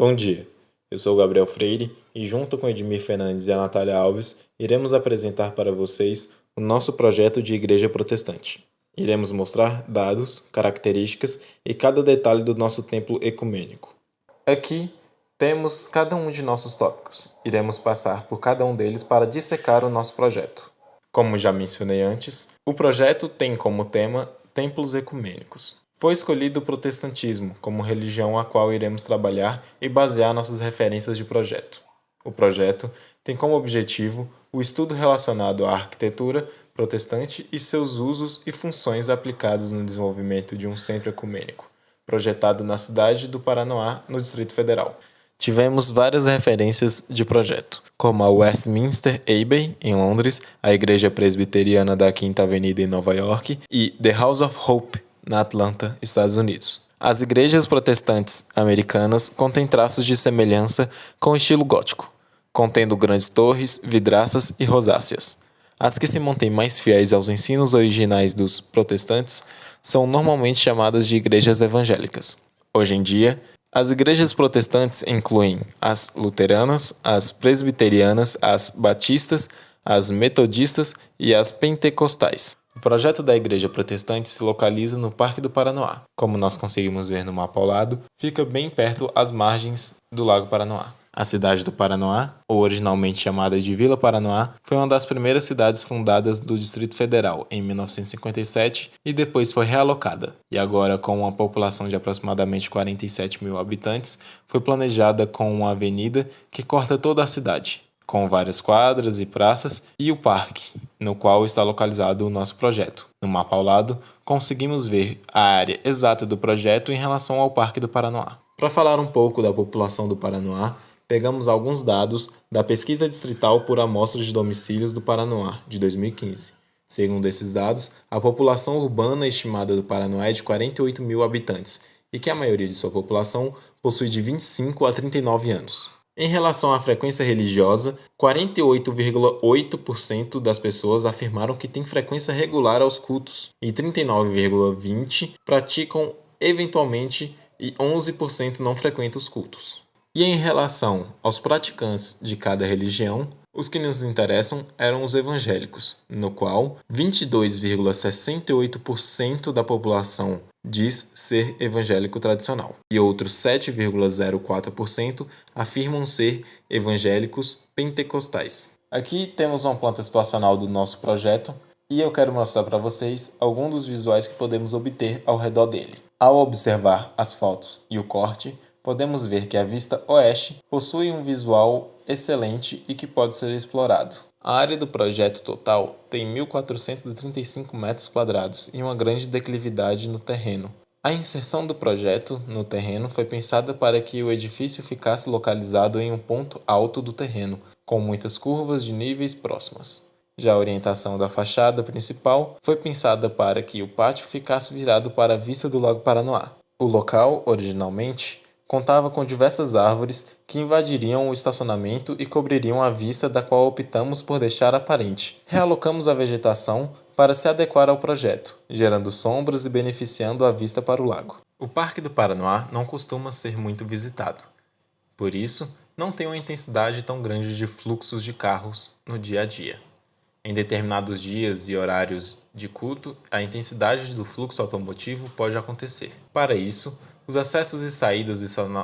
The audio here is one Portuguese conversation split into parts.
Bom dia, eu sou o Gabriel Freire e, junto com Edmir Fernandes e a Natália Alves, iremos apresentar para vocês o nosso projeto de Igreja Protestante. Iremos mostrar dados, características e cada detalhe do nosso templo ecumênico. Aqui temos cada um de nossos tópicos. Iremos passar por cada um deles para dissecar o nosso projeto. Como já mencionei antes, o projeto tem como tema Templos Ecumênicos. Foi escolhido o protestantismo como religião a qual iremos trabalhar e basear nossas referências de projeto. O projeto tem como objetivo o estudo relacionado à arquitetura protestante e seus usos e funções aplicados no desenvolvimento de um centro ecumênico, projetado na cidade do Paranoá, no Distrito Federal. Tivemos várias referências de projeto, como a Westminster Abbey, em Londres, a Igreja Presbiteriana da Quinta Avenida, em Nova York, e The House of Hope, na Atlanta, Estados Unidos. As igrejas protestantes americanas contêm traços de semelhança com o estilo gótico, contendo grandes torres, vidraças e rosáceas. As que se mantêm mais fiéis aos ensinos originais dos protestantes são normalmente chamadas de igrejas evangélicas. Hoje em dia, as igrejas protestantes incluem as luteranas, as presbiterianas, as batistas, as metodistas e as pentecostais. O projeto da igreja protestante se localiza no Parque do Paranoá. Como nós conseguimos ver no mapa ao lado, fica bem perto às margens do Lago Paranoá. A cidade do Paranoá, ou originalmente chamada de Vila Paranoá, foi uma das primeiras cidades fundadas do Distrito Federal em 1957 e depois foi realocada. E agora, com uma população de aproximadamente 47 mil habitantes, foi planejada com uma avenida que corta toda a cidade, com várias quadras e praças, e o parque, no qual está localizado o nosso projeto. No mapa ao lado, conseguimos ver a área exata do projeto em relação ao Parque do Paranoá. Para falar um pouco da população do Paranoá, pegamos alguns dados da Pesquisa Distrital por Amostra de Domicílios do Paranoá, de 2015. Segundo esses dados, a população urbana estimada do Paranoá é de 48 mil habitantes, e que a maioria de sua população possui de 25 a 39 anos. Em relação à frequência religiosa, 48,8% das pessoas afirmaram que têm frequência regular aos cultos e 39,20% praticam eventualmente e 11% não frequentam os cultos. E em relação aos praticantes de cada religião, os que nos interessam eram os evangélicos, no qual 22,68% da população diz ser evangélico tradicional, e outros 7,04% afirmam ser evangélicos pentecostais. Aqui temos uma planta situacional do nosso projeto, e eu quero mostrar para vocês alguns dos visuais que podemos obter ao redor dele. Ao observar as fotos e o corte, podemos ver que a vista oeste possui um visual excelente e que pode ser explorado. A área do projeto total tem 1.435 metros quadrados e uma grande declividade no terreno. A inserção do projeto no terreno foi pensada para que o edifício ficasse localizado em um ponto alto do terreno, com muitas curvas de níveis próximas. Já a orientação da fachada principal foi pensada para que o pátio ficasse virado para a vista do Lago Paranoá. O local, originalmente, contava com diversas árvores que invadiriam o estacionamento e cobririam a vista, da qual optamos por deixar aparente. Realocamos a vegetação para se adequar ao projeto, gerando sombras e beneficiando a vista para o lago. O Parque do Paranoá não costuma ser muito visitado. Por isso, não tem uma intensidade tão grande de fluxos de carros no dia a dia. Em determinados dias e horários de culto, a intensidade do fluxo automotivo pode acontecer. Para isso, os acessos e saídas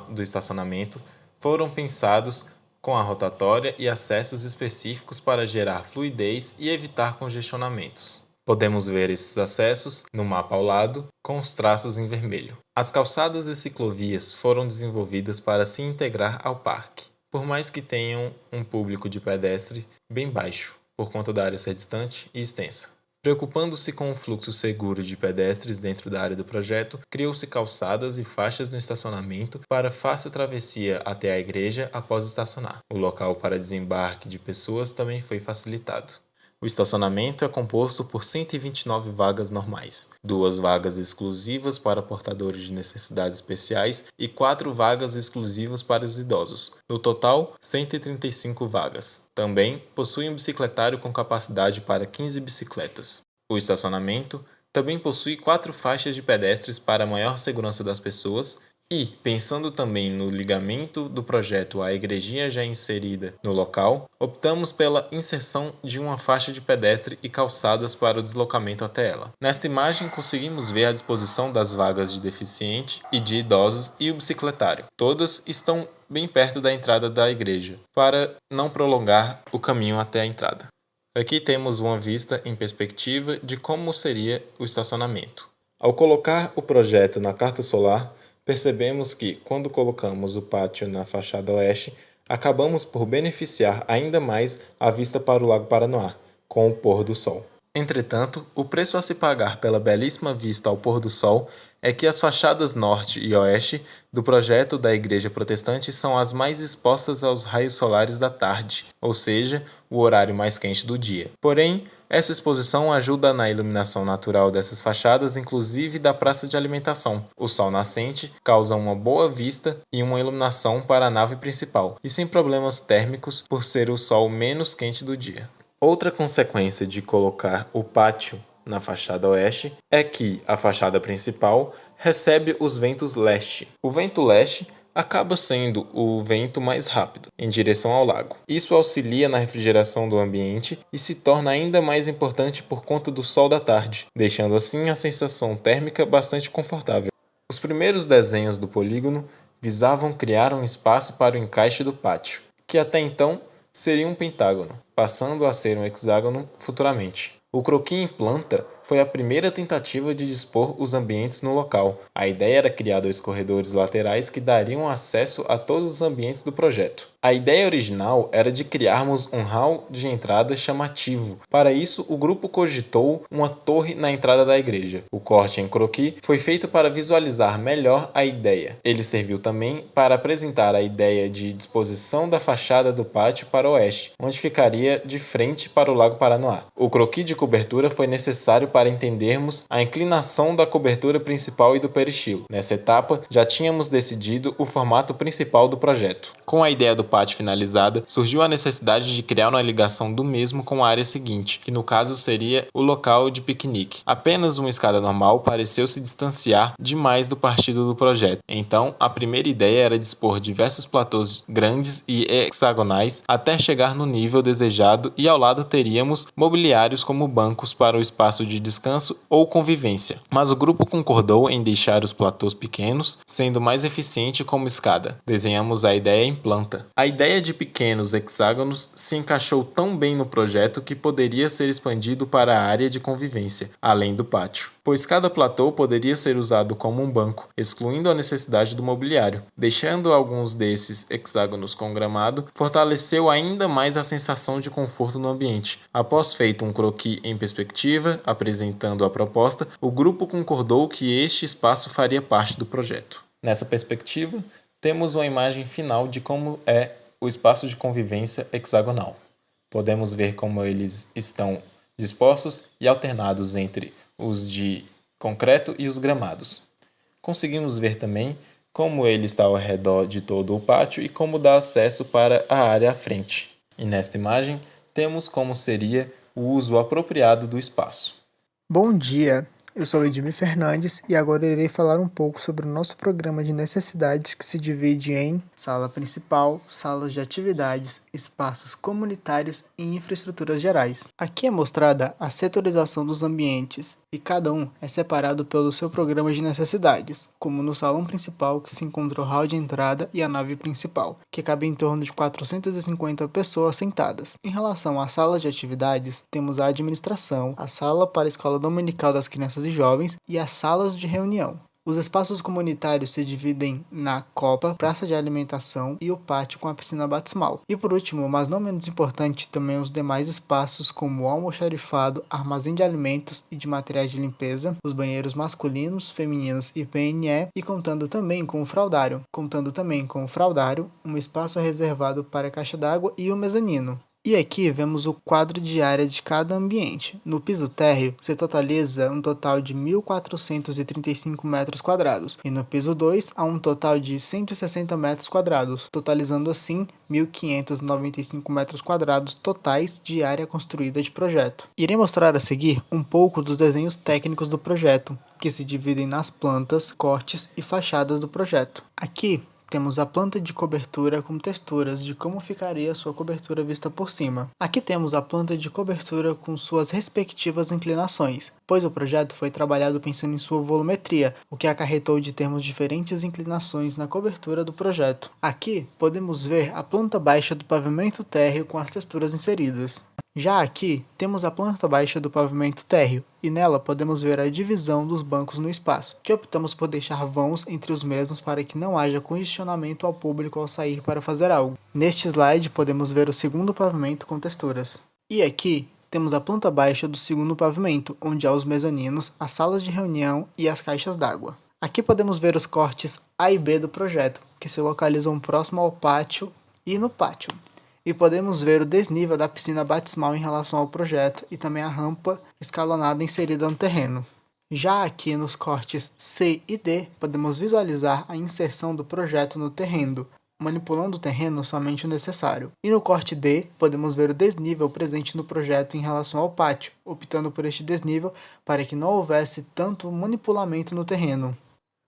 do estacionamento foram pensados com a rotatória e acessos específicos para gerar fluidez e evitar congestionamentos. Podemos ver esses acessos no mapa ao lado, com os traços em vermelho. As calçadas e ciclovias foram desenvolvidas para se integrar ao parque, por mais que tenham um público de pedestre bem baixo, por conta da área ser distante e extensa. Preocupando-se com o fluxo seguro de pedestres dentro da área do projeto, criou-se calçadas e faixas no estacionamento para fácil travessia até a igreja após estacionar. O local para desembarque de pessoas também foi facilitado. O estacionamento é composto por 129 vagas normais, 2 vagas exclusivas para portadores de necessidades especiais e 4 vagas exclusivas para os idosos. No total, 135 vagas. Também possui um bicicletário com capacidade para 15 bicicletas. O estacionamento também possui 4 faixas de pedestres para maior segurança das pessoas E, pensando também no ligamento do projeto à igrejinha já inserida no local, optamos pela inserção de uma faixa de pedestre e calçadas para o deslocamento até ela. Nesta imagem, conseguimos ver a disposição das vagas de deficiente e de idosos e o bicicletário. Todas estão bem perto da entrada da igreja, para não prolongar o caminho até a entrada. Aqui temos uma vista em perspectiva de como seria o estacionamento. Ao colocar o projeto na carta solar, percebemos que, quando colocamos o pátio na fachada oeste, acabamos por beneficiar ainda mais a vista para o Lago Paranoá, com o pôr do sol. Entretanto, o preço a se pagar pela belíssima vista ao pôr do sol é que as fachadas norte e oeste do projeto da Igreja Protestante são as mais expostas aos raios solares da tarde, ou seja, o horário mais quente do dia. Porém, essa exposição ajuda na iluminação natural dessas fachadas, inclusive da praça de alimentação. O sol nascente causa uma boa vista e uma iluminação para a nave principal, e sem problemas térmicos por ser o sol menos quente do dia. Outra consequência de colocar o pátio na fachada oeste é que a fachada principal recebe os ventos leste. O vento leste acaba sendo o vento mais rápido em direção ao lago. Isso auxilia na refrigeração do ambiente e se torna ainda mais importante por conta do sol da tarde, deixando assim a sensação térmica bastante confortável. Os primeiros desenhos do polígono visavam criar um espaço para o encaixe do pátio, que até então seria um pentágono, passando a ser um hexágono futuramente. O croquis em planta foi a primeira tentativa de dispor os ambientes no local. A ideia era criar dois corredores laterais que dariam acesso a todos os ambientes do projeto. A ideia original era de criarmos um hall de entrada chamativo. Para isso, o grupo cogitou uma torre na entrada da igreja. O corte em croquis foi feito para visualizar melhor a ideia. Ele serviu também para apresentar a ideia de disposição da fachada do pátio para o oeste, onde ficaria de frente para o Lago Paranoá. O croquis de cobertura foi necessário para entendermos a inclinação da cobertura principal e do peristilo. Nessa etapa, já tínhamos decidido o formato principal do projeto. Com a ideia do pátio finalizada, surgiu a necessidade de criar uma ligação do mesmo com a área seguinte, que no caso seria o local de piquenique. Apenas uma escada normal pareceu se distanciar demais do partido do projeto. Então, a primeira ideia era dispor diversos platôs grandes e hexagonais até chegar no nível desejado e ao lado teríamos mobiliários como bancos para o espaço de descanso ou convivência. Mas o grupo concordou em deixar os platôs pequenos, sendo mais eficiente como escada. Desenhamos a ideia em planta. A ideia de pequenos hexágonos se encaixou tão bem no projeto que poderia ser expandido para a área de convivência, além do pátio, pois cada platô poderia ser usado como um banco, excluindo a necessidade do mobiliário. Deixando alguns desses hexágonos com gramado, fortaleceu ainda mais a sensação de conforto no ambiente. Após feito um croquis em perspectiva, apresentando a proposta, o grupo concordou que este espaço faria parte do projeto. Nessa perspectiva, temos uma imagem final de como é o espaço de convivência hexagonal. Podemos ver como eles estão dispostos e alternados entre os de concreto e os gramados. Conseguimos ver também como ele está ao redor de todo o pátio e como dá acesso para a área à frente. E nesta imagem, temos como seria o uso apropriado do espaço. Bom dia, eu sou Edmir Fernandes e agora irei falar um pouco sobre o nosso programa de necessidades que se divide em sala principal, salas de atividades, espaços comunitários e infraestruturas gerais. Aqui é mostrada a setorização dos ambientes e cada um é separado pelo seu programa de necessidades, como no salão principal que se encontra o hall de entrada e a nave principal, que cabe em torno de 450 pessoas sentadas. Em relação à sala de atividades, temos a administração, a sala para a escola dominical das crianças e jovens e as salas de reunião. Os espaços comunitários se dividem na copa, praça de alimentação e o pátio com a piscina batismal. E por último, mas não menos importante, também os demais espaços como o almoxarifado, armazém de alimentos e de materiais de limpeza, os banheiros masculinos, femininos e PNE, e contando também com o fraudário. Um espaço reservado para a caixa d'água e o mezanino. E aqui vemos o quadro de área de cada ambiente. No piso térreo, se totaliza um total de 1.435 metros quadrados, e no piso 2, há um total de 160 metros quadrados, totalizando assim 1.595 metros quadrados totais de área construída de projeto. Irei mostrar a seguir um pouco dos desenhos técnicos do projeto, que se dividem nas plantas, cortes e fachadas do projeto. Aqui temos a planta de cobertura com texturas de como ficaria sua cobertura vista por cima. Aqui temos a planta de cobertura com suas respectivas inclinações, pois o projeto foi trabalhado pensando em sua volumetria, o que acarretou de termos diferentes inclinações na cobertura do projeto. Aqui podemos ver a planta baixa do pavimento térreo com as texturas inseridas. Já aqui, temos a planta baixa do pavimento térreo, e nela podemos ver a divisão dos bancos no espaço, que optamos por deixar vãos entre os mesmos para que não haja congestionamento ao público ao sair para fazer algo. Neste slide, podemos ver o segundo pavimento com texturas. E aqui, temos a planta baixa do segundo pavimento, onde há os mezaninos, as salas de reunião e as caixas d'água. Aqui podemos ver os cortes A e B do projeto, que se localizam próximo ao pátio e no pátio. E podemos ver o desnível da piscina batismal em relação ao projeto e também a rampa escalonada inserida no terreno. Já aqui nos cortes C e D, podemos visualizar a inserção do projeto no terreno, manipulando o terreno somente o necessário. E no corte D, podemos ver o desnível presente no projeto em relação ao pátio, optando por este desnível para que não houvesse tanto manipulamento no terreno.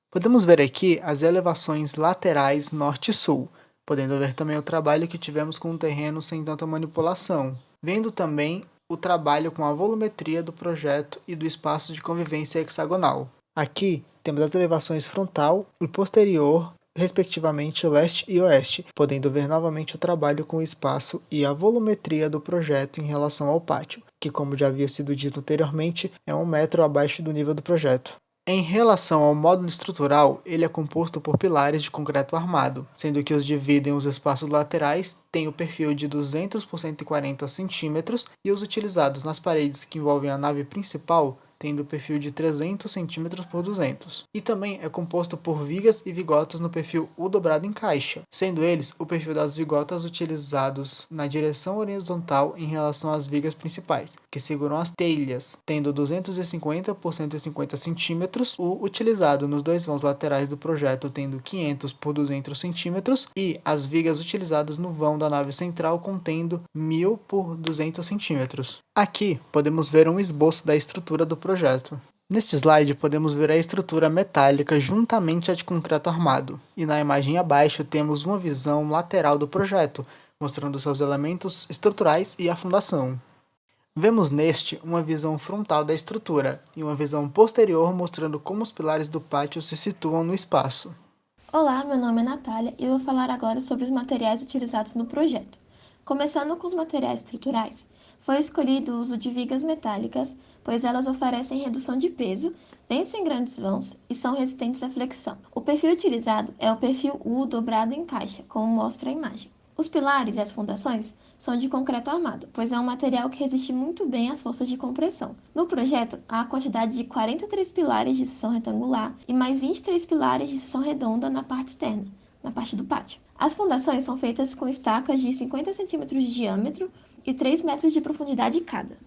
Podemos ver aqui as elevações laterais norte e sul, podendo ver também o trabalho que tivemos com o terreno sem tanta manipulação. Vendo também o trabalho com a volumetria do projeto e do espaço de convivência hexagonal. Aqui temos as elevações frontal e posterior, respectivamente leste e oeste, podendo ver novamente o trabalho com o espaço e a volumetria do projeto em relação ao pátio, que, como já havia sido dito anteriormente, é 1 metro abaixo do nível do projeto. Em relação ao módulo estrutural, ele é composto por pilares de concreto armado, sendo que os dividem os espaços laterais têm o perfil de 200 por 140 centímetros e os utilizados nas paredes que envolvem a nave principal tendo o perfil de 300 cm por 200. E também é composto por vigas e vigotas no perfil U dobrado em caixa, sendo eles o perfil das vigotas utilizados na direção horizontal em relação às vigas principais, que seguram as telhas, tendo 250 por 150 cm, o utilizado nos dois vãos laterais do projeto tendo 500 por 200 cm, e as vigas utilizadas no vão da nave central contendo 1000 por 200 cm. Aqui podemos ver um esboço da estrutura do projeto. Neste slide podemos ver a estrutura metálica juntamente à de concreto armado, e na imagem abaixo temos uma visão lateral do projeto, mostrando seus elementos estruturais e a fundação. Vemos neste uma visão frontal da estrutura, e uma visão posterior mostrando como os pilares do pátio se situam no espaço. Olá, meu nome é Natália e eu vou falar agora sobre os materiais utilizados no projeto. Começando com os materiais estruturais, foi escolhido o uso de vigas metálicas, pois elas oferecem redução de peso, vencem grandes vãos e são resistentes à flexão. O perfil utilizado é o perfil U dobrado em caixa, como mostra a imagem. Os pilares e as fundações são de concreto armado, pois é um material que resiste muito bem às forças de compressão. No projeto, há a quantidade de 43 pilares de seção retangular e mais 23 pilares de seção redonda na parte externa, na parte do pátio. As fundações são feitas com estacas de 50 cm de diâmetro e 3 metros de profundidade cada.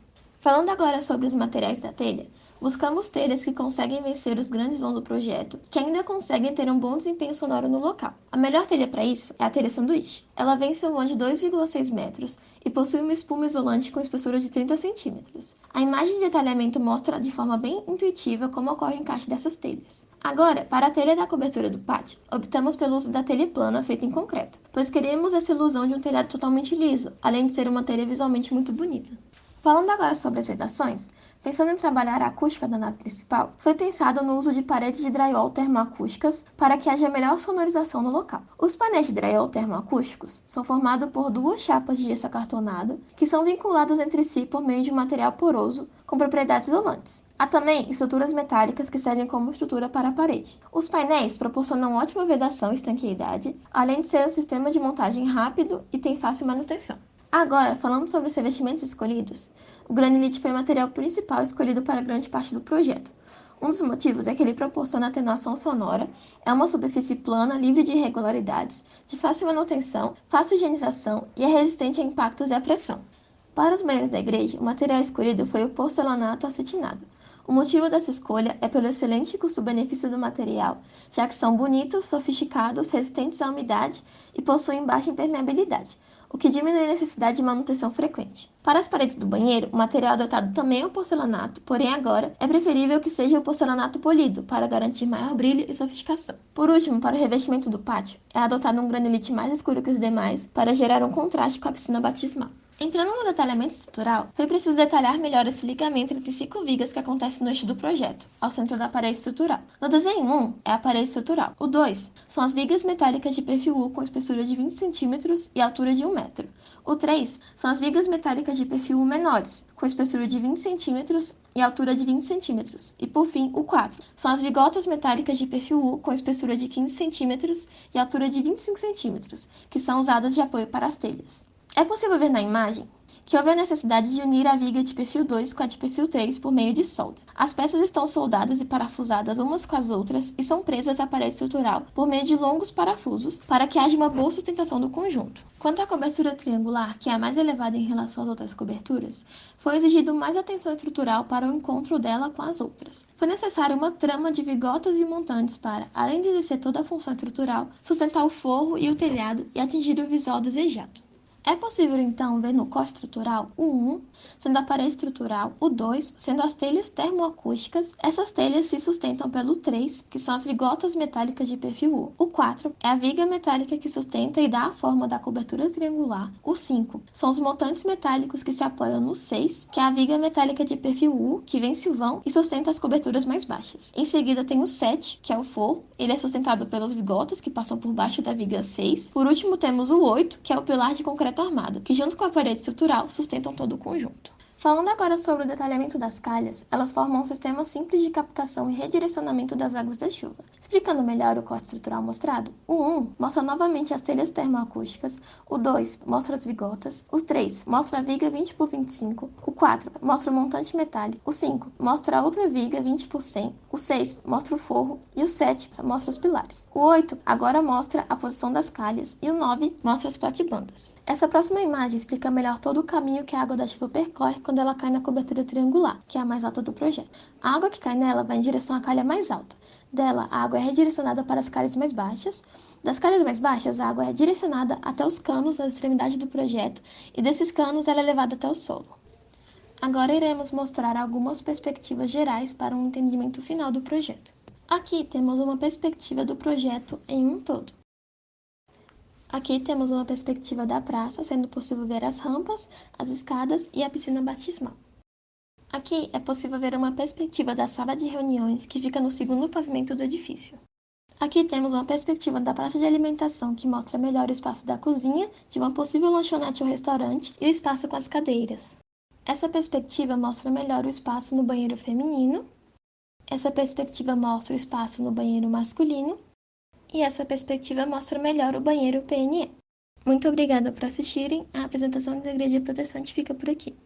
Falando agora sobre os materiais da telha, buscamos telhas que conseguem vencer os grandes vãos do projeto, que ainda conseguem ter um bom desempenho sonoro no local. A melhor telha para isso é a telha sanduíche. Ela vence um vão de 2,6 metros e possui uma espuma isolante com espessura de 30 centímetros. A imagem de detalhamento mostra de forma bem intuitiva como ocorre o encaixe dessas telhas. Agora, para a telha da cobertura do pátio, optamos pelo uso da telha plana feita em concreto, pois queríamos essa ilusão de um telhado totalmente liso, além de ser uma telha visualmente muito bonita. Falando agora sobre as vedações, pensando em trabalhar a acústica da nave principal, foi pensado no uso de paredes de drywall termoacústicas para que haja melhor sonorização no local. Os painéis de drywall termoacústicos são formados por duas chapas de gesso acartonado que são vinculadas entre si por meio de um material poroso com propriedades isolantes. Há também estruturas metálicas que servem como estrutura para a parede. Os painéis proporcionam ótima vedação e estanqueidade, além de ser um sistema de montagem rápido e tem fácil manutenção. Agora, falando sobre os revestimentos escolhidos, o granilite foi o material principal escolhido para grande parte do projeto. Um dos motivos é que ele proporciona atenuação sonora, é uma superfície plana, livre de irregularidades, de fácil manutenção, fácil higienização e é resistente a impactos e à pressão. Para os banheiros da igreja, o material escolhido foi o porcelanato acetinado. O motivo dessa escolha é pelo excelente custo-benefício do material, já que são bonitos, sofisticados, resistentes à umidade e possuem baixa impermeabilidade, o que diminui a necessidade de manutenção frequente. Para as paredes do banheiro, o material adotado também é o porcelanato, porém agora é preferível que seja o porcelanato polido, para garantir maior brilho e sofisticação. Por último, para o revestimento do pátio, é adotado um granilite mais escuro que os demais, para gerar um contraste com a piscina batismal. Entrando no detalhamento estrutural, foi preciso detalhar melhor esse ligamento entre 5 vigas que acontece no eixo do projeto, ao centro da parede estrutural. No desenho 1 é a parede estrutural. O 2 são as vigas metálicas de perfil U com espessura de 20 cm e altura de 1 metro. O 3 são as vigas metálicas de perfil U menores, com espessura de 20 cm e altura de 20 cm. E por fim, o 4 são as vigotas metálicas de perfil U com espessura de 15 cm e altura de 25 cm, que são usadas de apoio para as telhas. É possível ver na imagem que houve a necessidade de unir a viga de perfil 2 com a de perfil 3 por meio de solda. As peças estão soldadas e parafusadas umas com as outras e são presas à parede estrutural por meio de longos parafusos para que haja uma boa sustentação do conjunto. Quanto à cobertura triangular, que é a mais elevada em relação às outras coberturas, foi exigido mais atenção estrutural para o encontro dela com as outras. Foi necessário uma trama de vigotas e montantes para, além de exercer toda a função estrutural, sustentar o forro e o telhado e atingir o visual desejado. É possível, então, ver no corte estrutural o 1 sendo a parede estrutural, o 2 sendo as telhas termoacústicas. Essas telhas se sustentam pelo 3, que são as vigotas metálicas de perfil U. O 4 é a viga metálica que sustenta e dá a forma da cobertura triangular. O 5 são os montantes metálicos que se apoiam no 6, que é a viga metálica de perfil U, que vence o vão e sustenta as coberturas mais baixas. Em seguida tem o 7, que é o forro. Ele é sustentado pelas vigotas, que passam por baixo da viga 6. Por último, temos o 8, que é o pilar de concreto armado, que junto com a parede estrutural sustentam todo o conjunto. Falando agora sobre o detalhamento das calhas, elas formam um sistema simples de captação e redirecionamento das águas da chuva. Explicando melhor o corte estrutural mostrado, o 1 mostra novamente as telhas termoacústicas, o 2 mostra as vigotas, o 3 mostra a viga 20 por 25, o 4 mostra o montante metálico, o 5 mostra a outra viga 20 por 100, o 6 mostra o forro e o 7 mostra os pilares. O 8 agora mostra a posição das calhas e o 9 mostra as platibandas. Essa próxima imagem explica melhor todo o caminho que a água da chuva percorre quando ela cai na cobertura triangular, que é a mais alta do projeto. A água que cai nela vai em direção à calha mais alta. Dela, a água é redirecionada para as calhas mais baixas. Das calhas mais baixas, a água é direcionada até os canos nas extremidades do projeto e desses canos ela é levada até o solo. Agora iremos mostrar algumas perspectivas gerais para um entendimento final do projeto. Aqui temos uma perspectiva do projeto em um todo. Aqui temos uma perspectiva da praça, sendo possível ver as rampas, as escadas e a piscina batismal. Aqui é possível ver uma perspectiva da sala de reuniões, que fica no segundo pavimento do edifício. Aqui temos uma perspectiva da praça de alimentação, que mostra melhor o espaço da cozinha, de uma possível lanchonete ou restaurante, e o espaço com as cadeiras. Essa perspectiva mostra melhor o espaço no banheiro feminino. Essa perspectiva mostra o espaço no banheiro masculino. E essa perspectiva mostra melhor o banheiro PNE. Muito obrigada por assistirem. A apresentação da Igreja Protestante fica por aqui.